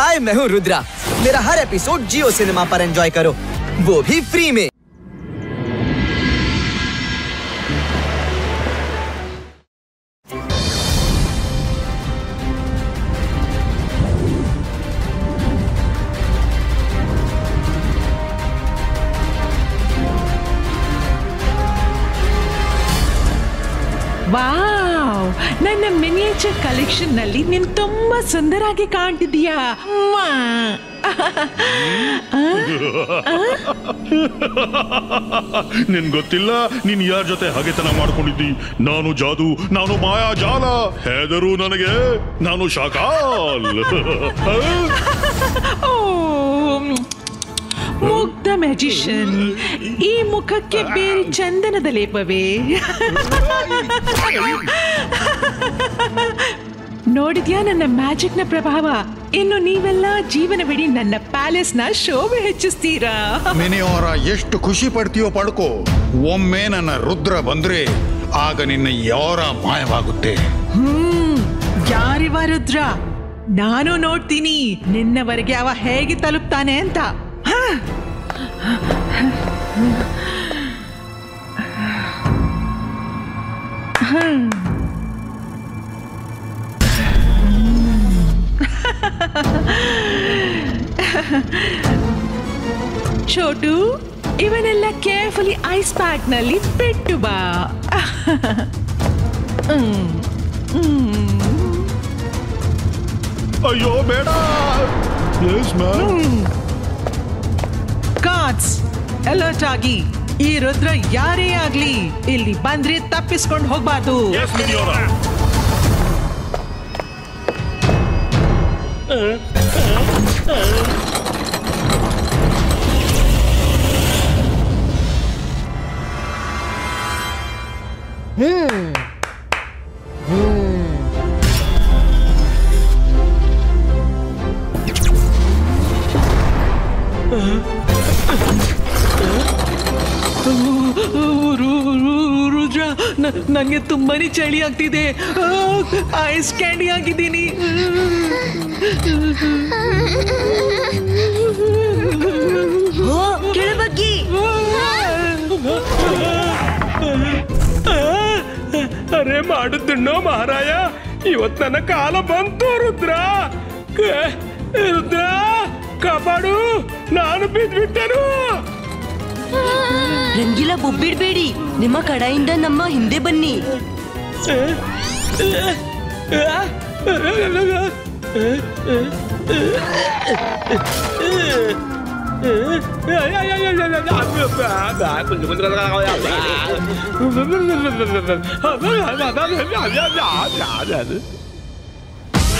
हाय, मैं हूँ रुद्रा। मेरा हर एपिसोड जियो सिनेमा पर एंजॉय करो, वो भी फ्री में। ವಾವ್, ನನ್ನ ಮಿನಿಯೇಚರ್ ಕಲೆಕ್ಷನ್ ನಲ್ಲಿ ನೀನು ತುಂಬಾ ಸುಂದರಾಗಿ ಕಾಣ್ತಿದೀಯಾ. ನಿನ್ ಗೊತ್ತಿಲ್ಲ ನೀನ್ ಯಾರ ಜೊತೆ ಹಾಗೆತನ ಮಾಡ್ಕೊಂಡಿದ್ದಿ? ನಾನು ಜಾದು, ನಾನು ಮಾಯಾ ಜಾಲ. ಹೆದರು ನನಗೆ, ನಾನು ಶಾಕಾಲ್. ಮುಗ್ಧ ಮ್ಯಾಜಿಷಿಯನ್, ಈ ಮುಖಕ್ಕೆ ಬೇರೆ ಚಂದನದ ಲೇಪವೇ? ನೋಡಿದ್ಯಾ ನನ್ನ ಮ್ಯಾಜಿಕ್ ನ ಪ್ರಭಾವ? ಇನ್ನು ನೀವೆಲ್ಲ ಜೀವನವಿಡೀ ನನ್ನ ಪ್ಯಾಲೇಸ್ ನ ಶೋಭೆ ಹೆಚ್ಚಿಸ್ತೀರಾ. ಮಿನಿಯೋರ ಎಷ್ಟು ಖುಷಿ ಪಡ್ತೀಯೋ ಪಡ್ಕೋ. ಒಮ್ಮೆ ನನ್ನ ರುದ್ರ ಬಂದ್ರೆ ಆಗ ನಿನ್ನ ಯಾರ ಮಾಯವಾಗುತ್ತೆ. ಯಾರಿವ ರುದ್ರ? ನಾನು ನೋಡ್ತೀನಿ ನಿನ್ನವರೆಗೆ ಅವ ಹೇಗೆ ತಲುಪ್ತಾನೆ ಅಂತ. ಚೋಟು, ಇವನ್ನೆಲ್ಲ ಕೇರ್ಫುಲಿ ಐಸ್ ಪ್ಯಾಕ್ ನಲ್ಲಿ ಬಿಟ್ಟು ಬಾ. ಅಯ್ಯೋ ಬೇಡ. ಕಾರ್ಡ್ಸ್ ಅಲರ್ಟ್ ಆಗಿ. ಈ ರುದ್ರ ಯಾರೇ ಆಗ್ಲಿ ಇಲ್ಲಿ ಬಂದ್ರೆ ತಪ್ಪಿಸ್ಕೊಂಡು ಹೋಗ್ಬಾರ್ದು. ರುದ್ರ, ನಂಗೆ ತುಂಬಾನೇ ಚಳಿ ಆಗ್ತಿದೆ. ಐಸ್ ಕ್ಯಾಂಡಿ ಆಗಿದ್ದೀನಿ. ಕೆಳಬಗ್ಗಿ. ಅರೆ ಮಾಡುತ್ತಣ್ಣೋ ಮಹಾರಾಯ, ಇವತ್ತು ನನ್ನ ಕಾಲ ಬಂತು. ರುದ್ರ, ರುದ್ರ ಕಾಪಾಡು, ನಾನು ಬಿದ್ಬಿಟ್ಟೆನು. ರಂಗಿಲ ಬೊಬ್ಬಿಡ್ಬೇಡಿ, ನಿಮ್ಮ ಕಡೆಯಿಂದ ನಮ್ಮ ಹಿಂದೆ ಬನ್ನಿ.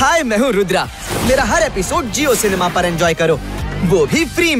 हाय, मैं हूँ रुद्रा। मेरा हर एपिसोड जियो सिनेमा पर एंजॉय करो, वो भी फ्री में।